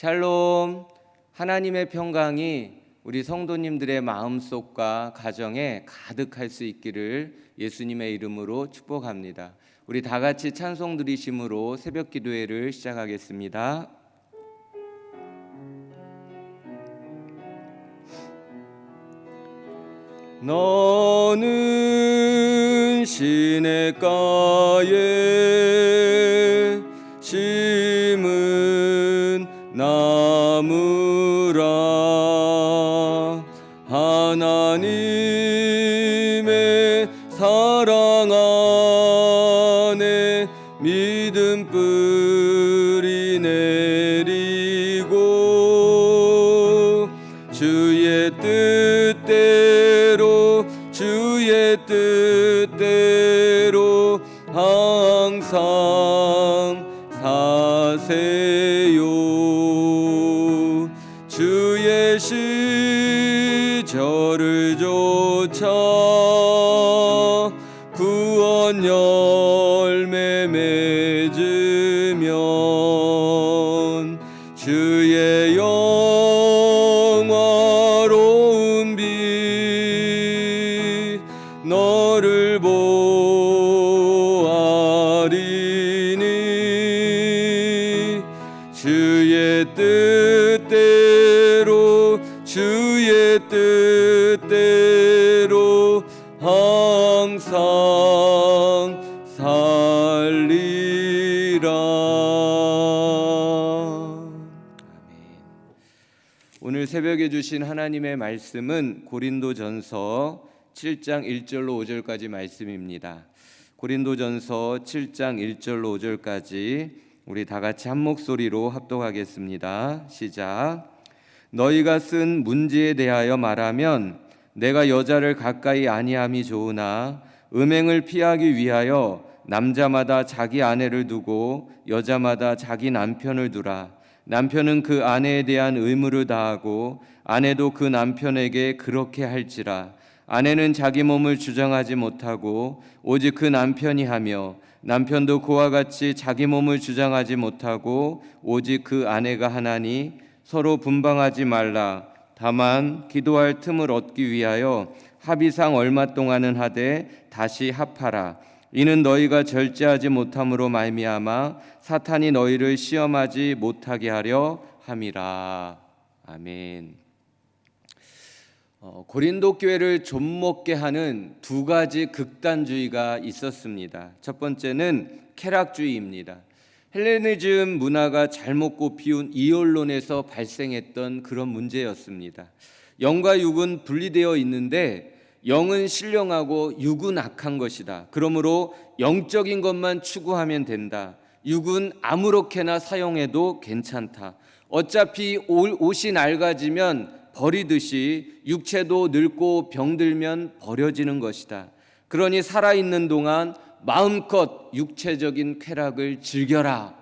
샬롬. 하나님의 평강이 우리 성도님들의 마음속과 가정에 가득할 수 있기를 예수님의 이름으로 축복합니다. 우리 다 같이 찬송 드리심으로 새벽 기도회를 시작하겠습니다. 너는 시냇가에 심은 나무라. 하나님의 사랑 안에 믿음 뿌리 내리고 주의 뜻대로 항상 사세요. 주의 시절을 좇아 구원 열매 맺으면 주의 영화로운 빛 너를 보아리니. 주의 뜻대로 항상 살리라. 아멘. 오늘 새벽에 주신 하나님의 말씀은 고린도전서 7장 1절로 5절까지 말씀입니다. 고린도전서 7장 1절로 5절까지 우리 다 같이 한 목소리로 합독하겠습니다. 시작. 너희가 쓴 문제에 대하여 말하면 내가 여자를 가까이 아니함이 좋으나 음행을 피하기 위하여 남자마다 자기 아내를 두고 여자마다 자기 남편을 두라. 남편은 그 아내에 대한 의무를 다하고 아내도 그 남편에게 그렇게 할지라. 아내는 자기 몸을 주장하지 못하고 오직 그 남편이 하며 남편도 그와 같이 자기 몸을 주장하지 못하고 오직 그 아내가 하나니 서로 분방하지 말라. 다만 기도할 틈을 얻기 위하여 합의상 얼마 동안은 하되 다시 합하라. 이는 너희가 절제하지 못함으로 말미암아 사탄이 너희를 시험하지 못하게 하려 함이라. 아멘. 고린도 교회를 좀먹게 하는 두 가지 극단주의가 있었습니다. 첫 번째는 쾌락주의입니다. 헬레니즘 문화가 잘못 꼽히운 이언론에서 발생했던 그런 문제였습니다. 영과 육은 분리되어 있는데 영은 신령하고 육은 악한 것이다. 그러므로 영적인 것만 추구하면 된다. 육은 아무렇게나 사용해도 괜찮다. 어차피 옷이 낡아지면 버리듯이 육체도 늙고 병들면 버려지는 것이다. 그러니 살아있는 동안 마음껏 육체적인 쾌락을 즐겨라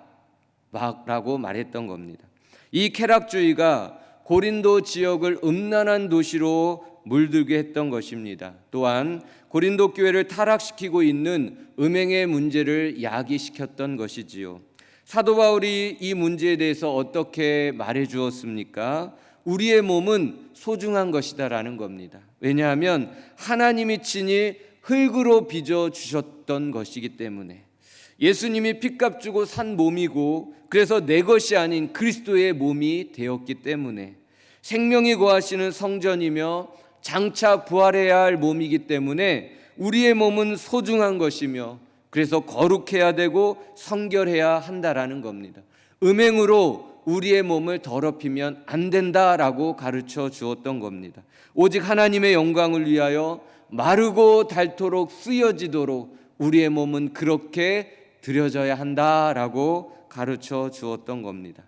라고 말했던 겁니다. 이 쾌락주의가 고린도 지역을 음란한 도시로 물들게 했던 것입니다. 또한 고린도 교회를 타락시키고 있는 음행의 문제를 야기시켰던 것이지요. 사도 바울이 이 문제에 대해서 어떻게 말해 주었습니까? 우리의 몸은 소중한 것이다라는 겁니다. 왜냐하면 하나님이 친히 흙으로 빚어 주셨던 것이기 때문에. 예수님이 핏값 주고 산 몸이고 그래서 내 것이 아닌 그리스도의 몸이 되었기 때문에 생명이 거하시는 성전이며 장차 부활해야 할 몸이기 때문에 우리의 몸은 소중한 것이며 그래서 거룩해야 되고 성결해야 한다라는 겁니다. 음행으로 우리의 몸을 더럽히면 안 된다라고 가르쳐 주었던 겁니다. 오직 하나님의 영광을 위하여 마르고 닳도록 쓰여지도록 우리의 몸은 그렇게 드려져야 한다라고 가르쳐 주었던 겁니다.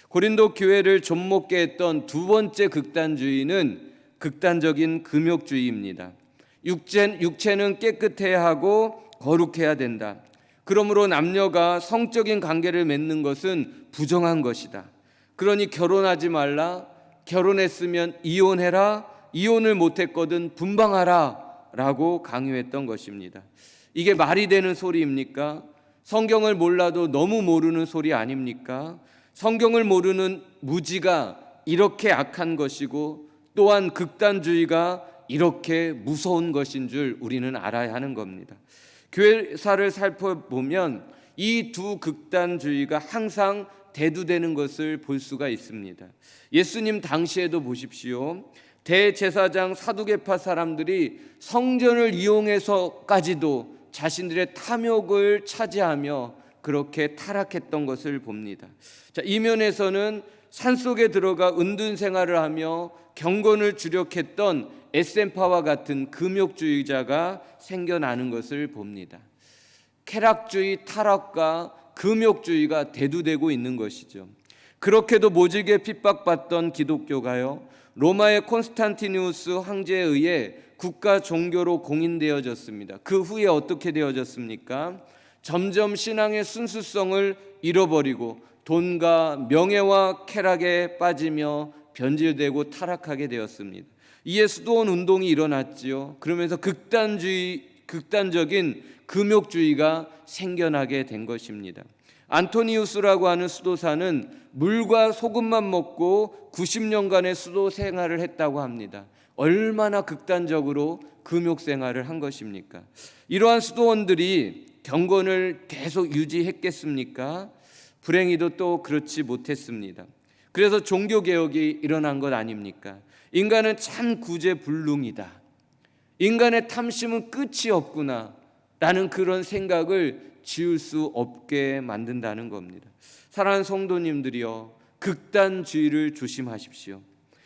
고린도 교회를 좀먹게 했던 두 번째 극단주의는 극단적인 금욕주의입니다. 육체는 깨끗해야 하고 거룩해야 된다. 그러므로 남녀가 성적인 관계를 맺는 것은 부정한 것이다. 그러니 결혼하지 말라. 결혼했으면 이혼해라. 이혼을 못했거든 분방하라 라고 강요했던 것입니다. 이게 말이 되는 소리입니까? 성경을 몰라도 너무 모르는 소리 아닙니까? 성경을 모르는 무지가 이렇게 악한 것이고 또한 극단주의가 이렇게 무서운 것인 줄 우리는 알아야 하는 겁니다. 교회사를 살펴보면 이 두 극단주의가 항상 대두되는 것을 볼 수가 있습니다. 예수님 당시에도 보십시오. 대제사장 사두개파 사람들이 성전을 이용해서까지도 자신들의 탐욕을 차지하며 그렇게 타락했던 것을 봅니다. 자, 이 면에서는 산속에 들어가 은둔 생활을 하며 경건을 주력했던 에센파와 같은 금욕주의자가 생겨나는 것을 봅니다. 쾌락주의, 타락과 금욕주의가 대두되고 있는 것이죠. 그렇게도 모질게 핍박받던 기독교가요, 로마의 콘스탄티누스 황제에 의해 국가 종교로 공인되어졌습니다. 그 후에 어떻게 되어졌습니까? 점점 신앙의 순수성을 잃어버리고 돈과 명예와 쾌락에 빠지며 변질되고 타락하게 되었습니다. 이에 수도원 운동이 일어났지요. 그러면서 극단적인 금욕주의가 생겨나게 된 것입니다. 안토니우스라고 하는 수도사는 물과 소금만 먹고 90년간의 수도 생활을 했다고 합니다. 얼마나 극단적으로 금욕 생활을 한 것입니까? 이러한 수도원들이 경건을 계속 유지했겠습니까? 불행히도 또 그렇지 못했습니다. 그래서 종교개혁이 일어난 것 아닙니까? 인간은 참 구제불능이다, 인간의 탐심은 끝이 없구나 라는 그런 생각을 지울 수 없게 만든다는 겁니다. 사랑하는 성도님들이여, 극단주의를 조심하십시오.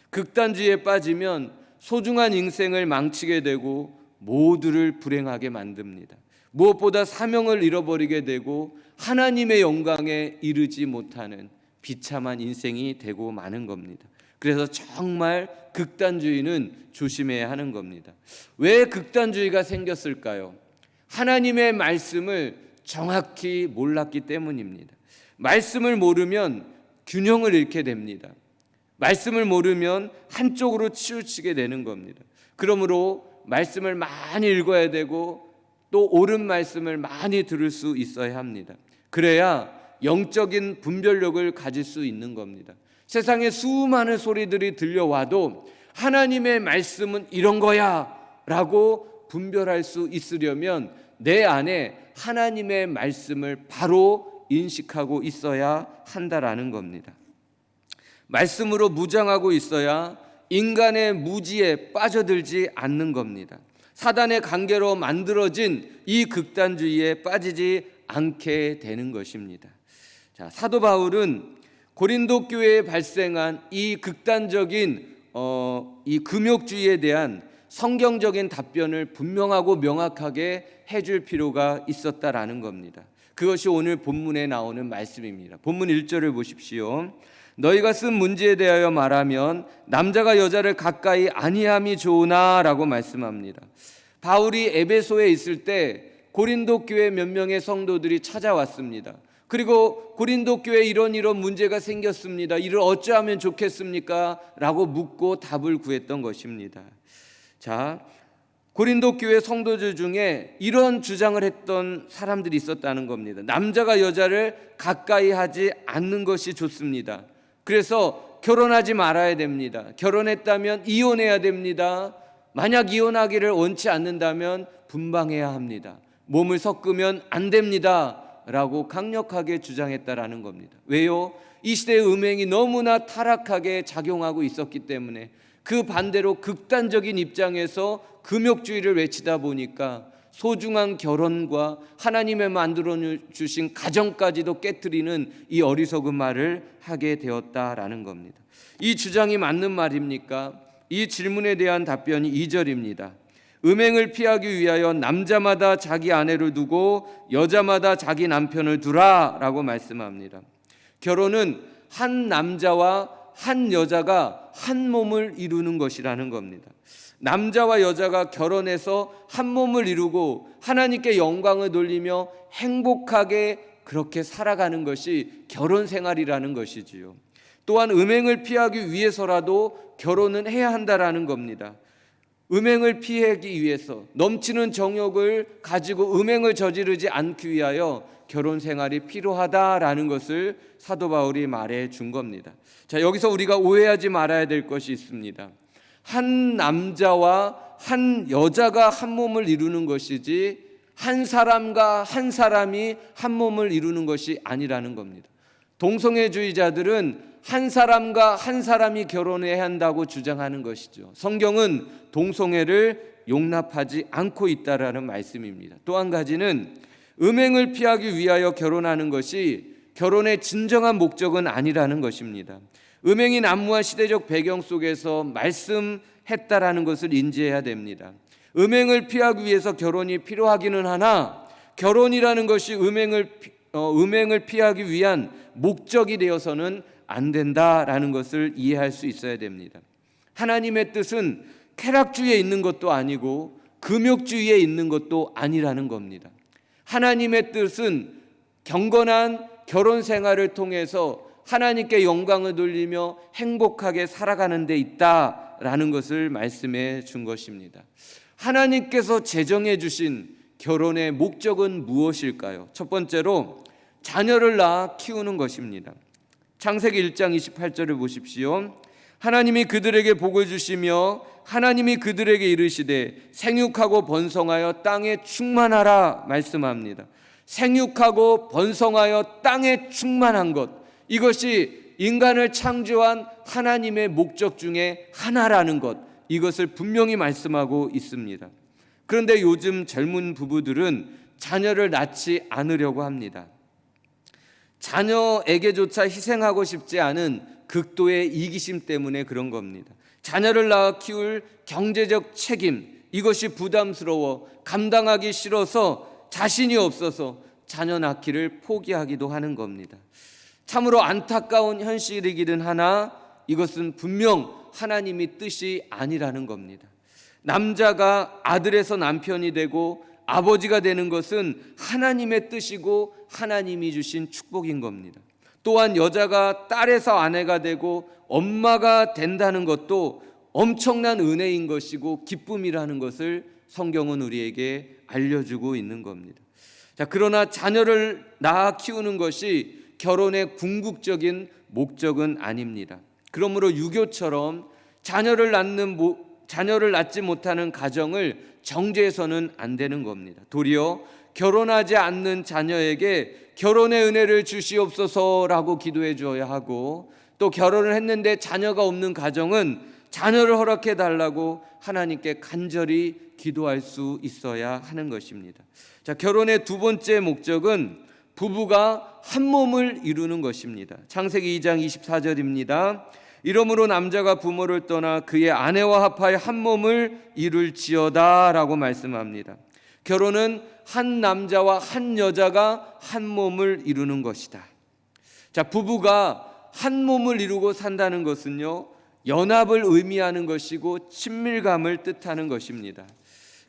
극단주의에 빠지면 소중한 인생을 망치게 되고 모두를 불행하게 만듭니다. 무엇보다 사명을 잃어버리게 되고 하나님의 영광에 이르지 못하는 비참한 인생이 되고 마는 겁니다. 그래서 정말 극단주의는 조심해야 하는 겁니다. 왜 극단주의가 생겼을까요? 하나님의 말씀을 정확히 몰랐기 때문입니다. 말씀을 모르면 균형을 잃게 됩니다. 말씀을 모르면 한쪽으로 치우치게 되는 겁니다. 그러므로 말씀을 많이 읽어야 되고 또 옳은 말씀을 많이 들을 수 있어야 합니다. 그래야 영적인 분별력을 가질 수 있는 겁니다. 세상에 수많은 소리들이 들려와도 하나님의 말씀은 이런 거야 라고 분별할 수 있으려면 내 안에 하나님의 말씀을 바로 인식하고 있어야 한다라는 겁니다. 말씀으로 무장하고 있어야 인간의 무지에 빠져들지 않는 겁니다. 사단의 관계로 만들어진 이 극단주의에 빠지지 않게 되는 것입니다. 자, 사도 바울은 고린도 교회에 발생한 이 극단적인 이 금욕주의에 대한 성경적인 답변을 분명하고 명확하게 해줄 필요가 있었다라는 겁니다. 그것이 오늘 본문에 나오는 말씀입니다. 본문 1절을 보십시오. 너희가 쓴 문제에 대하여 말하면 남자가 여자를 가까이 아니함이 좋으나 라고 말씀합니다. 바울이 에베소에 있을 때 고린도 교회 몇 명의 성도들이 찾아왔습니다. 그리고 고린도 교회에 이런 문제가 생겼습니다. 이를 어찌하면 좋겠습니까? 라고 묻고 답을 구했던 것입니다. 자, 고린도 교회 성도들 중에 이런 주장을 했던 사람들이 있었다는 겁니다. 남자가 여자를 가까이 하지 않는 것이 좋습니다. 그래서 결혼하지 말아야 됩니다. 결혼했다면 이혼해야 됩니다. 만약 이혼하기를 원치 않는다면 분방해야 합니다. 몸을 섞으면 안 됩니다 라고 강력하게 주장했다라는 겁니다. 왜요? 이 시대의 음행이 너무나 타락하게 작용하고 있었기 때문에 그 반대로 극단적인 입장에서 금욕주의를 외치다 보니까 소중한 결혼과 하나님의 만들어 주신 가정까지도 깨트리는 이 어리석은 말을 하게 되었다라는 겁니다. 이 주장이 맞는 말입니까? 이 질문에 대한 답변이 2절입니다. 음행을 피하기 위하여 남자마다 자기 아내를 두고 여자마다 자기 남편을 두라 라고 말씀합니다. 결혼은 한 남자와 한 여자가 한 몸을 이루는 것이라는 겁니다. 남자와 여자가 결혼해서 한 몸을 이루고 하나님께 영광을 돌리며 행복하게 그렇게 살아가는 것이 결혼 생활이라는 것이지요. 또한 음행을 피하기 위해서라도 결혼은 해야 한다라는 겁니다. 음행을 피하기 위해서, 넘치는 정욕을 가지고 음행을 저지르지 않기 위하여 결혼 생활이 필요하다라는 것을 사도 바울이 말해 준 겁니다. 자, 여기서 우리가 오해하지 말아야 될 것이 있습니다. 한 남자와 한 여자가 한 몸을 이루는 것이지 한 사람과 한 사람이 한 몸을 이루는 것이 아니라는 겁니다. 동성애주의자들은 한 사람과 한 사람이 결혼해야 한다고 주장하는 것이죠. 성경은 동성애를 용납하지 않고 있다라는 말씀입니다. 또 한 가지는 음행을 피하기 위하여 결혼하는 것이 결혼의 진정한 목적은 아니라는 것입니다. 음행이 난무한 시대적 배경 속에서 말씀했다라는 것을 인지해야 됩니다. 음행을 피하기 위해서 결혼이 필요하기는 하나 결혼이라는 것이 음행을 피하기 위한 목적이 되어서는 안 된다라는 것을 이해할 수 있어야 됩니다. 하나님의 뜻은 쾌락주의에 있는 것도 아니고 금욕주의에 있는 것도 아니라는 겁니다. 하나님의 뜻은 경건한 결혼 생활을 통해서 하나님께 영광을 돌리며 행복하게 살아가는 데 있다라는 것을 말씀해 준 것입니다. 하나님께서 제정해 주신 결혼의 목적은 무엇일까요? 첫 번째로 자녀를 낳아 키우는 것입니다. 창세기 1장 28절을 보십시오. 하나님이 그들에게 복을 주시며 하나님이 그들에게 이르시되 생육하고 번성하여 땅에 충만하라 말씀합니다. 생육하고 번성하여 땅에 충만한 것, 이것이 인간을 창조한 하나님의 목적 중에 하나라는 것, 이것을 분명히 말씀하고 있습니다. 그런데 요즘 젊은 부부들은 자녀를 낳지 않으려고 합니다. 자녀에게조차 희생하고 싶지 않은 극도의 이기심 때문에 그런 겁니다. 자녀를 낳아 키울 경제적 책임, 이것이 부담스러워 감당하기 싫어서 자신이 없어서 자녀 낳기를 포기하기도 하는 겁니다. 참으로 안타까운 현실이기는 하나 이것은 분명 하나님의 뜻이 아니라는 겁니다. 남자가 아들에서 남편이 되고 아버지가 되는 것은 하나님의 뜻이고 하나님이 주신 축복인 겁니다. 또한 여자가 딸에서 아내가 되고 엄마가 된다는 것도 엄청난 은혜인 것이고 기쁨이라는 것을 성경은 우리에게 알려주고 있는 겁니다. 자, 그러나 자녀를 낳아 키우는 것이 결혼의 궁극적인 목적은 아닙니다. 그러므로 유교처럼 자녀를 낳지 못하는 가정을 정죄해서는 안 되는 겁니다. 도리어 결혼하지 않는 자녀에게 결혼의 은혜를 주시옵소서라고 기도해 줘야 하고, 또 결혼을 했는데 자녀가 없는 가정은 자녀를 허락해 달라고 하나님께 간절히 기도할 수 있어야 하는 것입니다. 자, 결혼의 두 번째 목적은 부부가 한 몸을 이루는 것입니다. 창세기 2장 24절입니다. 이러므로 남자가 부모를 떠나 그의 아내와 합하여 한 몸을 이룰지어다 라고 말씀합니다. 결혼은 한 남자와 한 여자가 한 몸을 이루는 것이다. 자, 부부가 한 몸을 이루고 산다는 것은요, 연합을 의미하는 것이고 친밀감을 뜻하는 것입니다.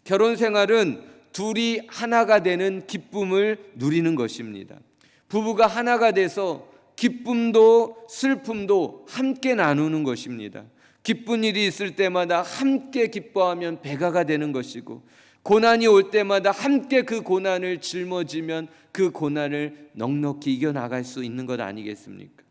결혼 생활은 둘이 하나가 되는 기쁨을 누리는 것입니다. 부부가 하나가 돼서 기쁨도 슬픔도 함께 나누는 것입니다. 기쁜 일이 있을 때마다 함께 기뻐하면 배가가 되는 것이고, 고난이 올 때마다 함께 그 고난을 짊어지면 그 고난을 넉넉히 이겨나갈 수 있는 것 아니겠습니까?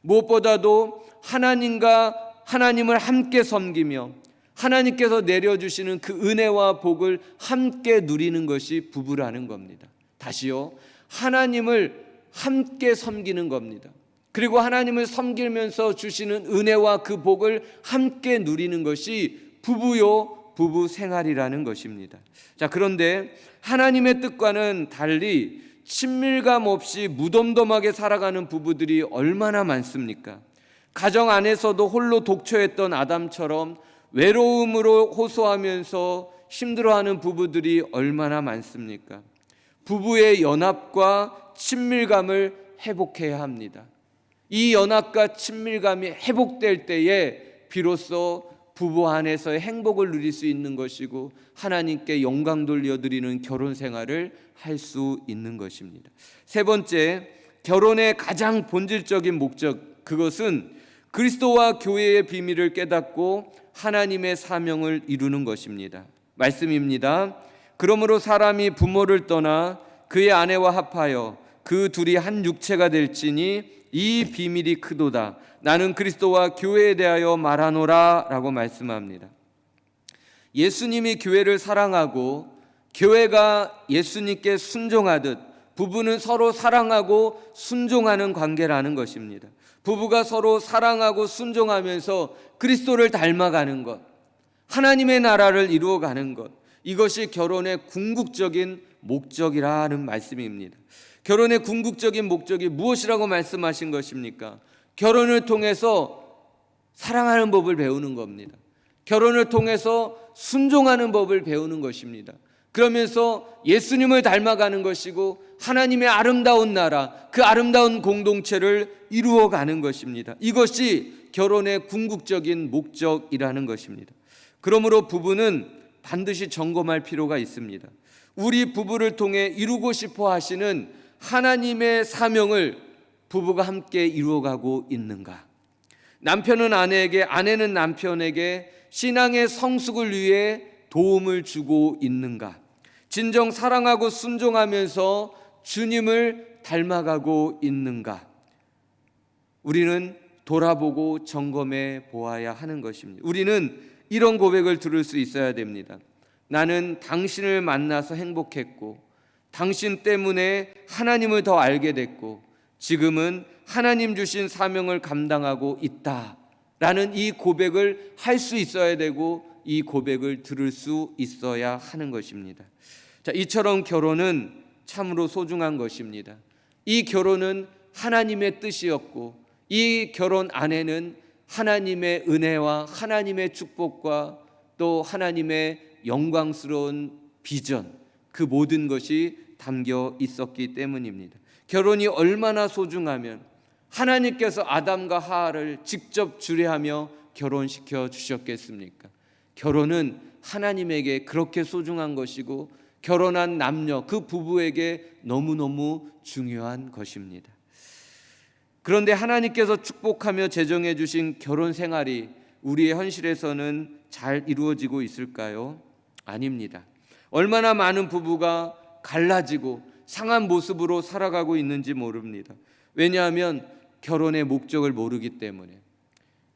무엇보다도 하나님을 함께 섬기며 하나님께서 내려주시는 그 은혜와 복을 함께 누리는 것이 부부라는 겁니다. 다시요, 하나님을 함께 섬기는 겁니다. 그리고 하나님을 섬기면서 주시는 은혜와 그 복을 함께 누리는 것이 부부 생활이라는 것입니다. 자, 그런데 하나님의 뜻과는 달리 친밀감 없이 무덤덤하게 살아가는 부부들이 얼마나 많습니까? 가정 안에서도 홀로 독초했던 아담처럼 외로움으로 호소하면서 힘들어하는 부부들이 얼마나 많습니까? 부부의 연합과 친밀감을 회복해야 합니다. 이 연합과 친밀감이 회복될 때에 비로소 부부 안에서의 행복을 누릴 수 있는 것이고 하나님께 영광 돌려드리는 결혼 생활을 할 수 있는 것입니다. 세 번째, 결혼의 가장 본질적인 목적, 그것은 그리스도와 교회의 비밀을 깨닫고 하나님의 사명을 이루는 것입니다. 말씀입니다. 그러므로 사람이 부모를 떠나 그의 아내와 합하여 그 둘이 한 육체가 될지니 이 비밀이 크도다. 나는 그리스도와 교회에 대하여 말하노라 라고 말씀합니다. 예수님이 교회를 사랑하고 교회가 예수님께 순종하듯 부부는 서로 사랑하고 순종하는 관계라는 것입니다. 부부가 서로 사랑하고 순종하면서 그리스도를 닮아가는 것, 하나님의 나라를 이루어가는 것, 이것이 결혼의 궁극적인 목적이라는 말씀입니다. 결혼의 궁극적인 목적이 무엇이라고 말씀하신 것입니까? 결혼을 통해서 사랑하는 법을 배우는 겁니다. 결혼을 통해서 순종하는 법을 배우는 것입니다. 그러면서 예수님을 닮아가는 것이고 하나님의 아름다운 나라, 그 아름다운 공동체를 이루어가는 것입니다. 이것이 결혼의 궁극적인 목적이라는 것입니다. 그러므로 부부는 반드시 점검할 필요가 있습니다. 우리 부부를 통해 이루고 싶어 하시는 하나님의 사명을 부부가 함께 이루어가고 있는가? 남편은 아내에게, 아내는 남편에게 신앙의 성숙을 위해 도움을 주고 있는가? 진정 사랑하고 순종하면서 주님을 닮아가고 있는가? 우리는 돌아보고 점검해 보아야 하는 것입니다. 우리는 이런 고백을 들을 수 있어야 됩니다. 나는 당신을 만나서 행복했고 당신 때문에 하나님을 더 알게 됐고 지금은 하나님 주신 사명을 감당하고 있다라는 이 고백을 할 수 있어야 되고 이 고백을 들을 수 있어야 하는 것입니다. 자, 이처럼 결혼은 참으로 소중한 것입니다. 이 결혼은 하나님의 뜻이었고 이 결혼 안에는 하나님의 은혜와 하나님의 축복과 또 하나님의 영광스러운 비전, 그 모든 것이 담겨 있었기 때문입니다. 결혼이 얼마나 소중하면 하나님께서 아담과 하와를 직접 주례하며 결혼시켜 주셨겠습니까? 결혼은 하나님에게 그렇게 소중한 것이고 결혼한 남녀, 그 부부에게 너무너무 중요한 것입니다. 그런데 하나님께서 축복하며 제정해 주신 결혼 생활이 우리의 현실에서는 잘 이루어지고 있을까요? 아닙니다. 얼마나 많은 부부가 갈라지고 상한 모습으로 살아가고 있는지 모릅니다. 왜냐하면 결혼의 목적을 모르기 때문에,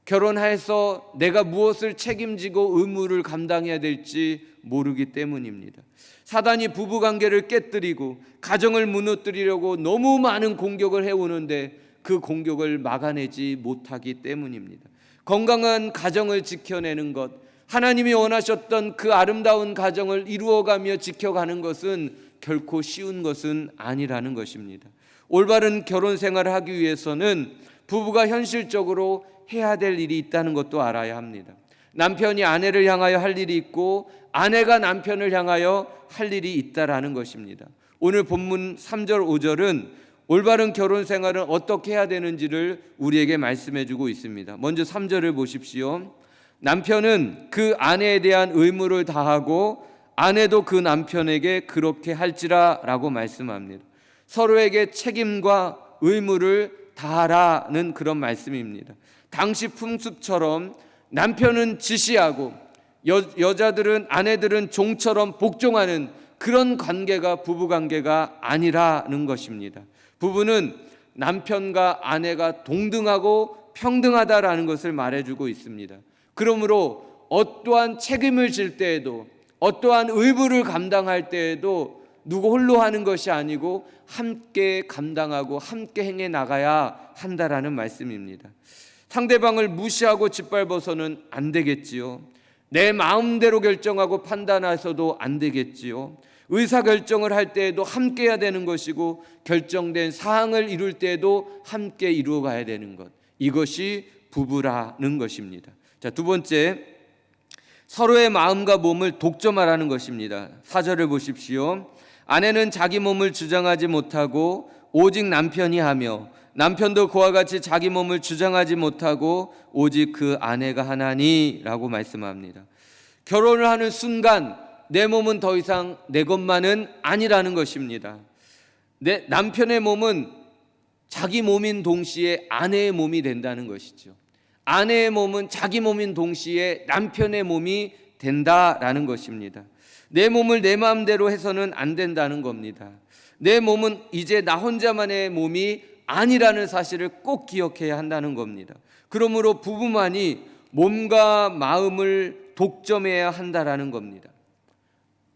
결혼해서 내가 무엇을 책임지고 의무를 감당해야 될지 모르기 때문입니다. 사단이 부부관계를 깨뜨리고 가정을 무너뜨리려고 너무 많은 공격을 해오는데 그 공격을 막아내지 못하기 때문입니다. 건강한 가정을 지켜내는 것, 하나님이 원하셨던 그 아름다운 가정을 이루어가며 지켜가는 것은 결코 쉬운 것은 아니라는 것입니다. 올바른 결혼 생활을 하기 위해서는 부부가 현실적으로 해야 될 일이 있다는 것도 알아야 합니다. 남편이 아내를 향하여 할 일이 있고 아내가 남편을 향하여 할 일이 있다라는 것입니다. 오늘 본문 3절 5절은 올바른 결혼 생활은 어떻게 해야 되는지를 우리에게 말씀해 주고 있습니다. 먼저 3절을 보십시오. 남편은 그 아내에 대한 의무를 다하고 아내도 그 남편에게 그렇게 할지라 라고 말씀합니다. 서로에게 책임과 의무를 다하라는 그런 말씀입니다. 당시 풍습처럼 남편은 지시하고 여자들은, 아내들은 종처럼 복종하는 그런 관계가 부부 관계가 아니라는 것입니다. 부부는 남편과 아내가 동등하고 평등하다라는 것을 말해주고 있습니다. 그러므로 어떠한 책임을 질 때에도, 어떠한 의무를 감당할 때에도 누구 홀로 하는 것이 아니고 함께 감당하고 함께 행해 나가야 한다라는 말씀입니다. 상대방을 무시하고 짓밟아서는 안 되겠지요. 내 마음대로 결정하고 판단해서도 안 되겠지요. 의사결정을 할 때에도 함께 해야 되는 것이고 결정된 사항을 이룰 때에도 함께 이루어가야 되는 것, 이것이 부부라는 것입니다. 자, 두 번째, 서로의 마음과 몸을 독점하라는 것입니다. 4절을 보십시오. 아내는 자기 몸을 주장하지 못하고 오직 남편이 하며 남편도 그와 같이 자기 몸을 주장하지 못하고 오직 그 아내가 하나니 라고 말씀합니다. 결혼을 하는 순간 내 몸은 더 이상 내 것만은 아니라는 것입니다. 내 남편의 몸은 자기 몸인 동시에 아내의 몸이 된다는 것이죠. 아내의 몸은 자기 몸인 동시에 남편의 몸이 된다라는 것입니다. 내 몸을 내 마음대로 해서는 안 된다는 겁니다. 내 몸은 이제 나 혼자만의 몸이 아니라는 사실을 꼭 기억해야 한다는 겁니다. 그러므로 부부만이 몸과 마음을 독점해야 한다라는 겁니다.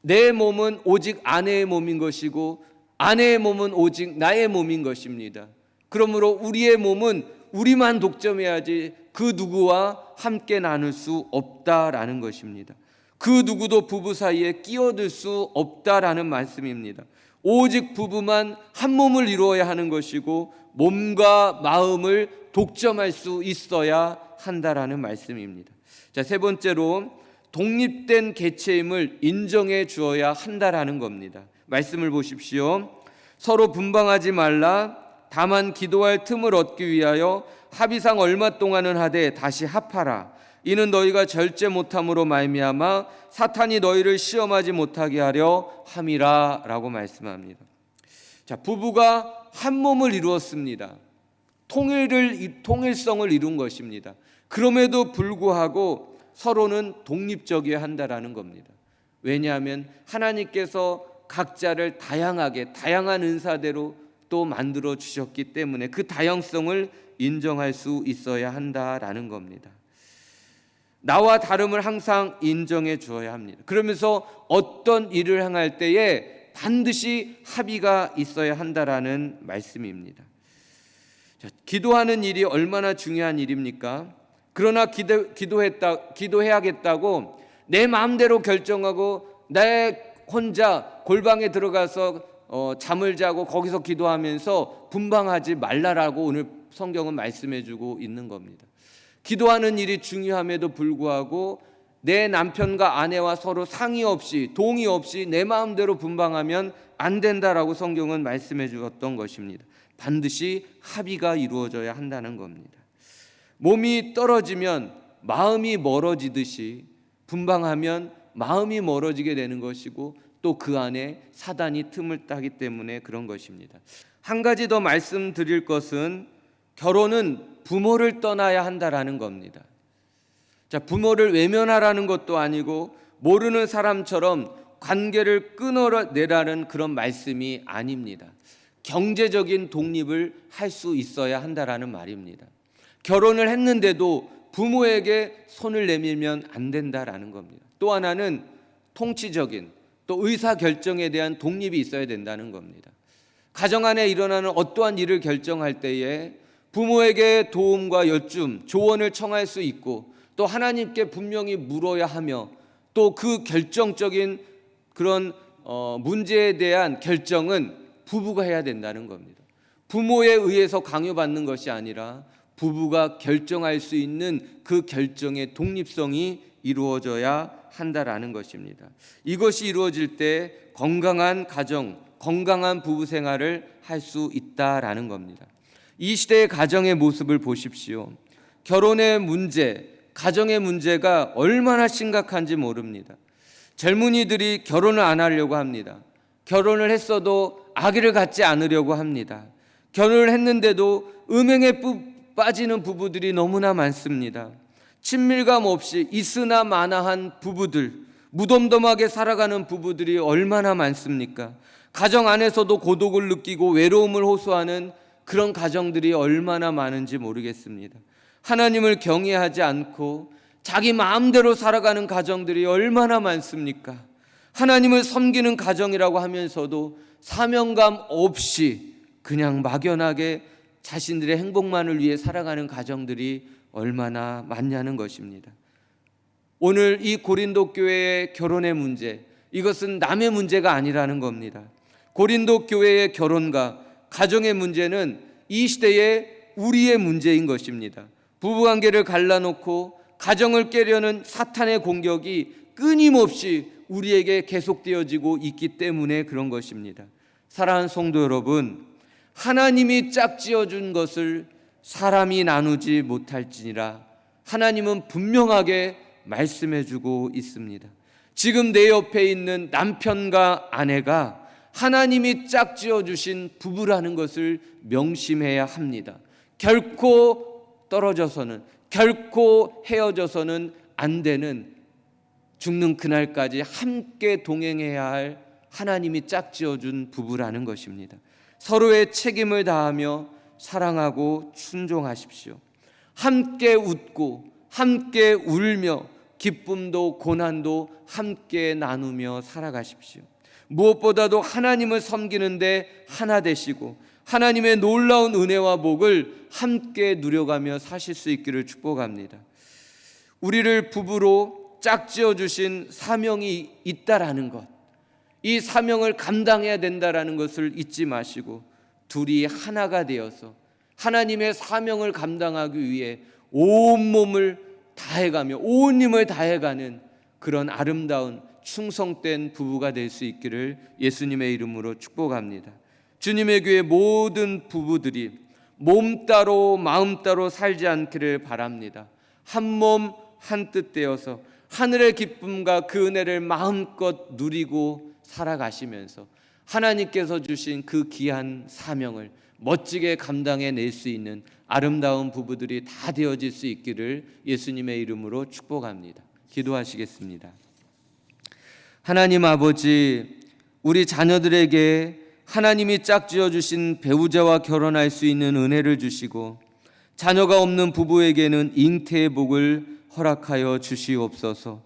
내 몸은 오직 아내의 몸인 것이고 아내의 몸은 오직 나의 몸인 것입니다. 그러므로 우리의 몸은 우리만 독점해야지 그 누구와 함께 나눌 수 없다라는 것입니다. 그 누구도 부부 사이에 끼어들 수 없다라는 말씀입니다. 오직 부부만 한 몸을 이루어야 하는 것이고 몸과 마음을 독점할 수 있어야 한다라는 말씀입니다. 자, 세 번째로 독립된 개체임을 인정해 주어야 한다라는 겁니다. 말씀을 보십시오. 서로 분방하지 말라. 다만 기도할 틈을 얻기 위하여 합의상 얼마 동안은 하되 다시 합하라. 이는 너희가 절제 못함으로 말미암아 사탄이 너희를 시험하지 못하게 하려 함이라 라고 말씀합니다. 자, 부부가 한 몸을 이루었습니다. 통일성을 이룬 것입니다. 그럼에도 불구하고 서로는 독립적이어야 한다라는 겁니다. 왜냐하면 하나님께서 각자를 다양한 은사대로 또 만들어 주셨기 때문에 그 다양성을 인정할 수 있어야 한다라는 겁니다. 나와 다름을 항상 인정해 주어야 합니다. 그러면서 어떤 일을 행할 때에 반드시 합의가 있어야 한다라는 말씀입니다. 자, 기도하는 일이 얼마나 중요한 일입니까? 그러나 기도해야겠다고 내 마음대로 결정하고 내 혼자 골방에 들어가서 잠을 자고 거기서 기도하면서 분방하지 말라라고 오늘 성경은 말씀해 주고 있는 겁니다. 기도하는 일이 중요함에도 불구하고 내 남편과 아내와 서로 상의 없이 동의 없이 내 마음대로 분방하면 안 된다라고 성경은 말씀해 주었던 것입니다. 반드시 합의가 이루어져야 한다는 겁니다. 몸이 떨어지면 마음이 멀어지듯이 분방하면 마음이 멀어지게 되는 것이고 또 그 안에 사단이 틈을 따기 때문에 그런 것입니다. 한 가지 더 말씀드릴 것은 결혼은 부모를 떠나야 한다라는 겁니다. 자, 부모를 외면하라는 것도 아니고 모르는 사람처럼 관계를 끊어내라는 그런 말씀이 아닙니다. 경제적인 독립을 할 수 있어야 한다라는 말입니다. 결혼을 했는데도 부모에게 손을 내밀면 안 된다라는 겁니다. 또 하나는 통치적인 또 의사결정에 대한 독립이 있어야 된다는 겁니다. 가정 안에 일어나는 어떠한 일을 결정할 때에 부모에게 도움과 여쭌, 조언을 청할 수 있고 또 하나님께 분명히 물어야 하며 또 그 결정적인 그런 문제에 대한 결정은 부부가 해야 된다는 겁니다. 부모에 의해서 강요받는 것이 아니라 부부가 결정할 수 있는 그 결정의 독립성이 이루어져야 한다라는 것입니다. 이것이 이루어질 때 건강한 가정, 건강한 부부 생활을 할 수 있다라는 겁니다. 이 시대의 가정의 모습을 보십시오. 결혼의 문제, 가정의 문제가 얼마나 심각한지 모릅니다. 젊은이들이 결혼을 안 하려고 합니다. 결혼을 했어도 아기를 갖지 않으려고 합니다. 결혼을 했는데도 음행에 빠지는 부부들이 너무나 많습니다. 친밀감 없이 있으나 마나한 부부들, 무덤덤하게 살아가는 부부들이 얼마나 많습니까? 가정 안에서도 고독을 느끼고 외로움을 호소하는 그런 가정들이 얼마나 많은지 모르겠습니다. 하나님을 경외하지 않고 자기 마음대로 살아가는 가정들이 얼마나 많습니까? 하나님을 섬기는 가정이라고 하면서도 사명감 없이 그냥 막연하게 자신들의 행복만을 위해 살아가는 가정들이 얼마나 많냐는 것입니다. 오늘 이 고린도 교회의 결혼의 문제, 이것은 남의 문제가 아니라는 겁니다. 고린도 교회의 결혼과 가정의 문제는 이 시대의 우리의 문제인 것입니다. 부부관계를 갈라놓고 가정을 깨려는 사탄의 공격이 끊임없이 우리에게 계속되어지고 있기 때문에 그런 것입니다. 사랑하는 성도 여러분, 하나님이 짝지어준 것을 사람이 나누지 못할지니라 하나님은 분명하게 말씀해주고 있습니다. 지금 내 옆에 있는 남편과 아내가 하나님이 짝지어주신 부부라는 것을 명심해야 합니다. 결코 떨어져서는, 결코 헤어져서는 안 되는, 죽는 그날까지 함께 동행해야 할 하나님이 짝지어준 부부라는 것입니다. 서로의 책임을 다하며 사랑하고 순종하십시오. 함께 웃고 함께 울며 기쁨도 고난도 함께 나누며 살아가십시오. 무엇보다도 하나님을 섬기는데 하나 되시고 하나님의 놀라운 은혜와 복을 함께 누려가며 사실 수 있기를 축복합니다. 우리를 부부로 짝지어 주신 사명이 있다라는 것, 이 사명을 감당해야 된다라는 것을 잊지 마시고 둘이 하나가 되어서 하나님의 사명을 감당하기 위해 온몸을 다해가며 온 힘을 다해가는 그런 아름다운 충성된 부부가 될 수 있기를 예수님의 이름으로 축복합니다. 주님의 교회 모든 부부들이 몸 따로 마음 따로 살지 않기를 바랍니다. 한 몸 한 뜻 되어서 하늘의 기쁨과 그 은혜를 마음껏 누리고 살아가시면서 하나님께서 주신 그 귀한 사명을 멋지게 감당해낼 수 있는 아름다운 부부들이 다 되어질 수 있기를 예수님의 이름으로 축복합니다. 기도하시겠습니다. 하나님 아버지, 우리 자녀들에게 하나님이 짝지어 주신 배우자와 결혼할 수 있는 은혜를 주시고 자녀가 없는 부부에게는 잉태의 복을 허락하여 주시옵소서.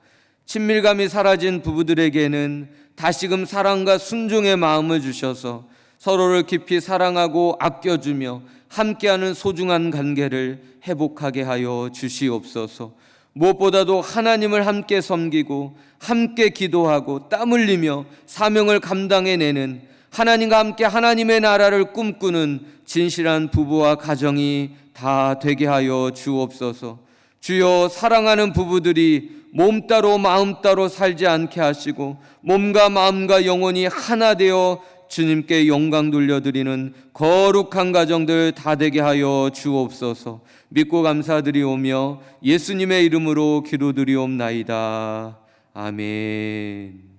친밀감이 사라진 부부들에게는 다시금 사랑과 순종의 마음을 주셔서 서로를 깊이 사랑하고 아껴주며 함께하는 소중한 관계를 회복하게 하여 주시옵소서. 무엇보다도 하나님을 함께 섬기고 함께 기도하고 땀 흘리며 사명을 감당해내는, 하나님과 함께 하나님의 나라를 꿈꾸는 진실한 부부와 가정이 다 되게 하여 주옵소서. 주여, 사랑하는 부부들이 몸 따로 마음 따로 살지 않게 하시고 몸과 마음과 영혼이 하나 되어 주님께 영광 돌려드리는 거룩한 가정들 다 되게 하여 주옵소서. 믿고 감사드리오며 예수님의 이름으로 기도드리옵나이다. 아멘.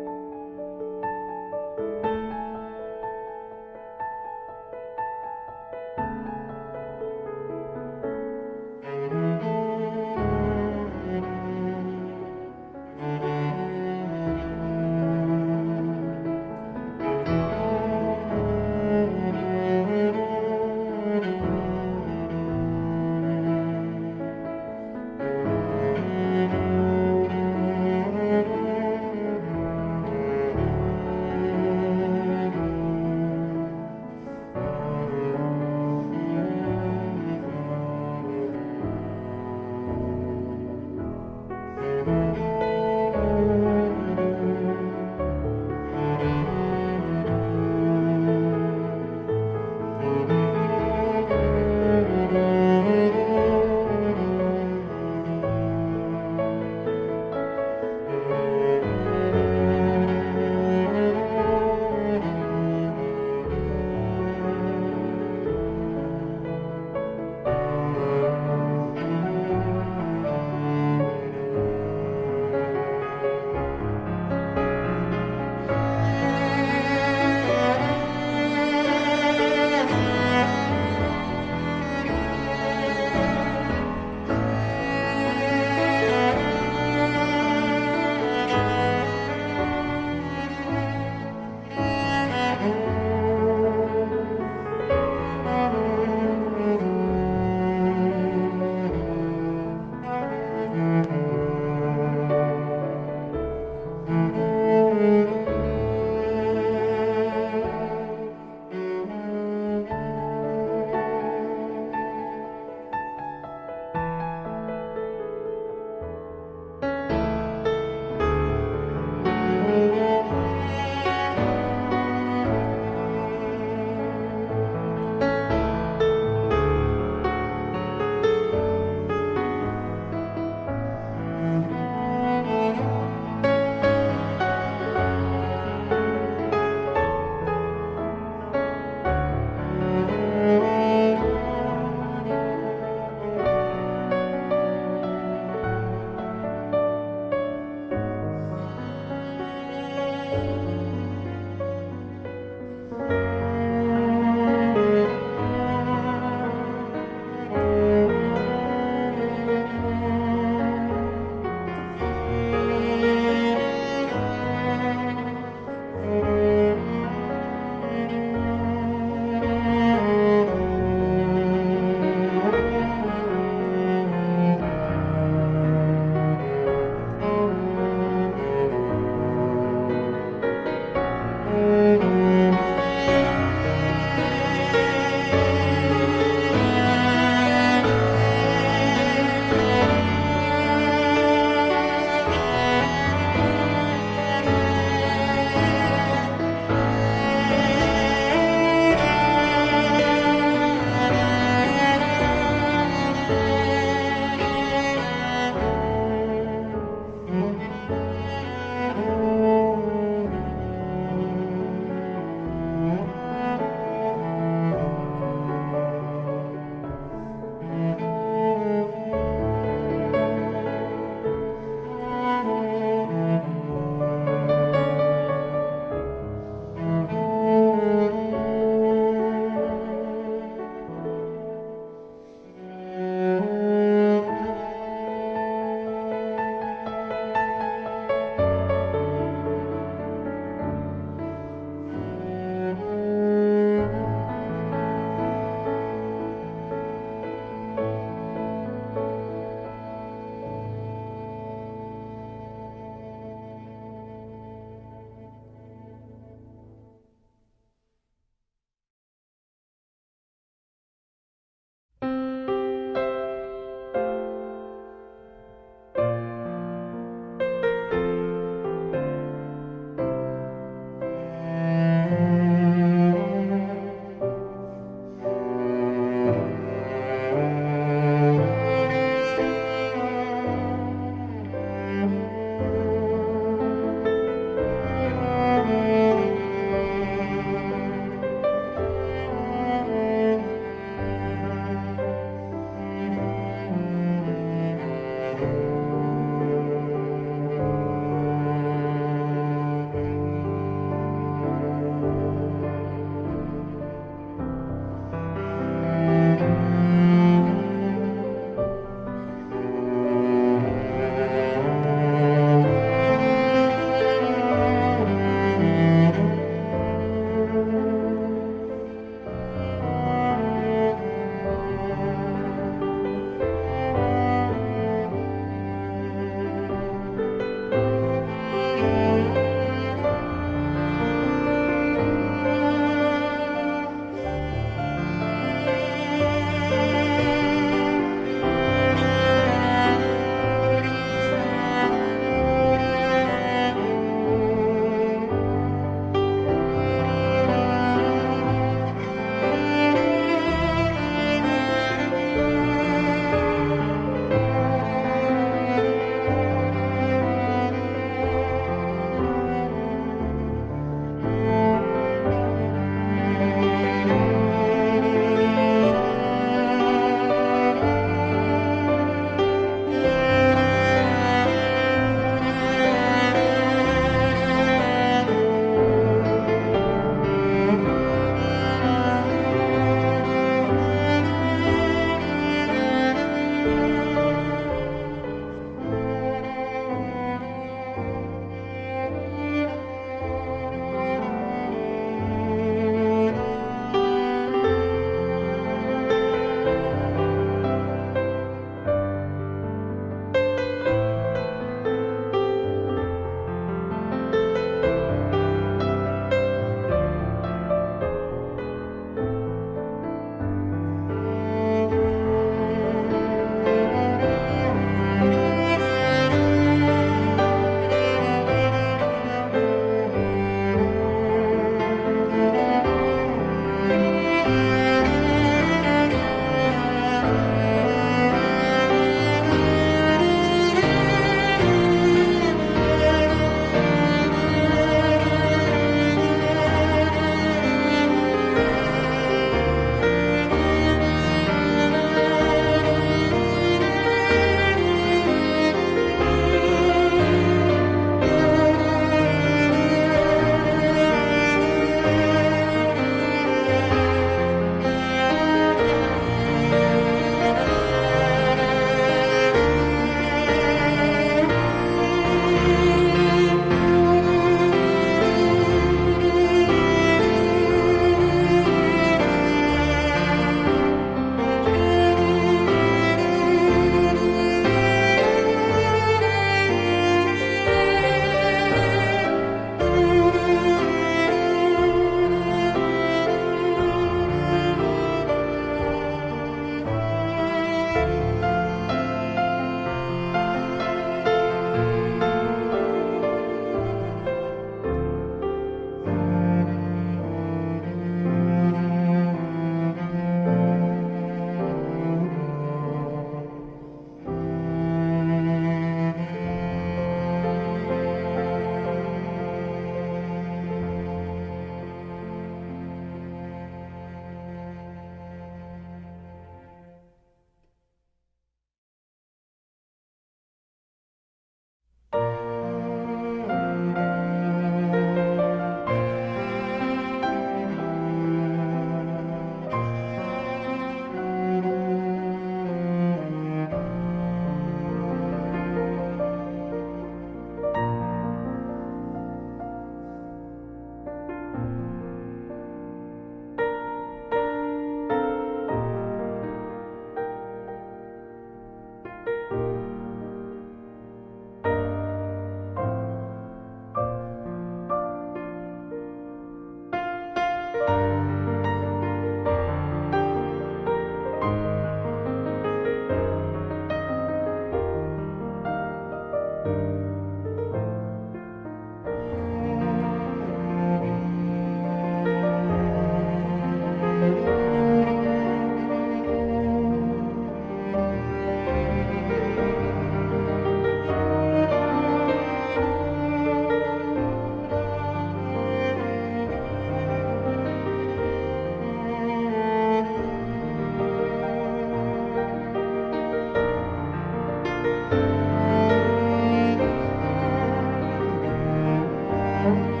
주옵소서.